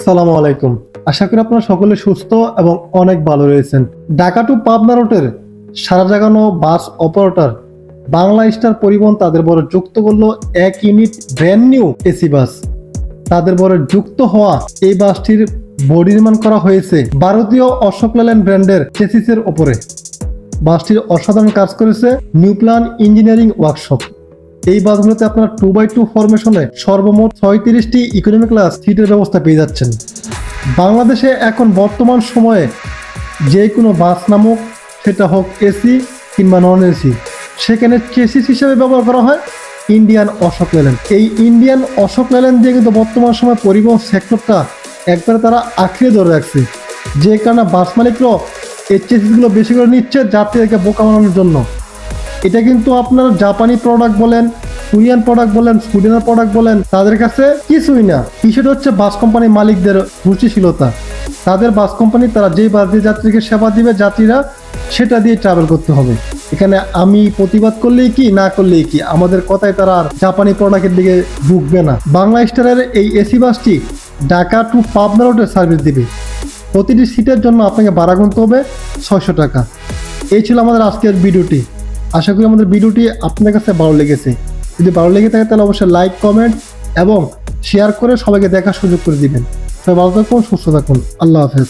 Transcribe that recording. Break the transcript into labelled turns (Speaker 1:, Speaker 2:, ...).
Speaker 1: সালামু আলাইকুম। আশা করি আপনারা সকলে সুস্থ এবং অনেক ভালো রয়েছেন। ঢাকা টু পাবনা রুটের সারা জাগানো বাস অপারেটর বাংলা স্টার পরিবহন তাদের বড় যুক্ত করলো 1 unit brand new AC bus. তাদের বড় যুক্ত হওয়া এই বাসটির বডি নির্মাণ করা হয়েছে ভারতীয় অশোক লেল্যান্ড ব্র্যান্ডের চেসিসের ওপরে। বাসটির অসাধারণ কাজ করেছে নিউ প্ল্যান ইঞ্জিনিয়ারিং ওয়ার্কশপ। এই বাসগুলোতে আপনারা 2x2 ফরমেশনে সর্বমোট 36টি ইকোনমি ক্লাস সিটের ব্যবস্থা পেয়ে যাচ্ছেন। বাংলাদেশে এখন বর্তমান সময়ে যে কোনো বাস নামক, সেটা হোক এসি কিংবা নন এসি, সেখানে চেসিস হিসেবে ব্যবহার করা হয় ইন্ডিয়ান অশোক লেল্যান্ড। এই ইন্ডিয়ান অশোক লেল্যান্ড দিয়ে কিন্তু বর্তমান সময় পরিবহন সেক্টরটা একবারে তারা আঁকড়ে ধরে রাখছে, যে কারণে বাস মালিকরাও এই চেসিসগুলো বেশি করে নিচ্ছে যাত্রীদেরকে বোকা বানানোর জন্য। এটা কিন্তু আপনার জাপানি প্রোডাক্ট বলেন, কোরিয়ান প্রোডাক্ট বলেন, সুইডেনের প্রোডাক্ট বলেন, তাদের কাছে কিছুই না। বিষয়টা হচ্ছে বাস কোম্পানি মালিকদের রুচিশীলতা। তাদের বাস কোম্পানি তারা যেই বাস দিয়ে যাত্রীকে সেবা দিবে, যাত্রীরা সেটা দিয়ে ট্রাভেল করতে হবে। এখানে আমি প্রতিবাদ করলেই কি, না করলেই কি, আমাদের কথায় তারা আর জাপানি প্রোডাক্টের দিকে ঢুকবে না। বাংলা স্টারের এই এসি বাসটি ঢাকা টু পাবনা রোডে সার্ভিস দিবে। প্রতিটি সিটের জন্য আপনাকে ভাড়া গুনতে হবে 600 টাকা। এই ছিল আমাদের আজকের ভিডিওটি। আশা করি আমাদের ভিডিওটি আপনার কাছে ভালো লেগেছে। যদি ভালো লেগে থাকে তাহলে অবশ্যই লাইক, কমেন্ট এবং শেয়ার করে সবাইকে দেখার সুযোগ করে দিবেন। সবাই ভালো থাকুন, সুস্থ থাকুন। আল্লাহ হাফেজ।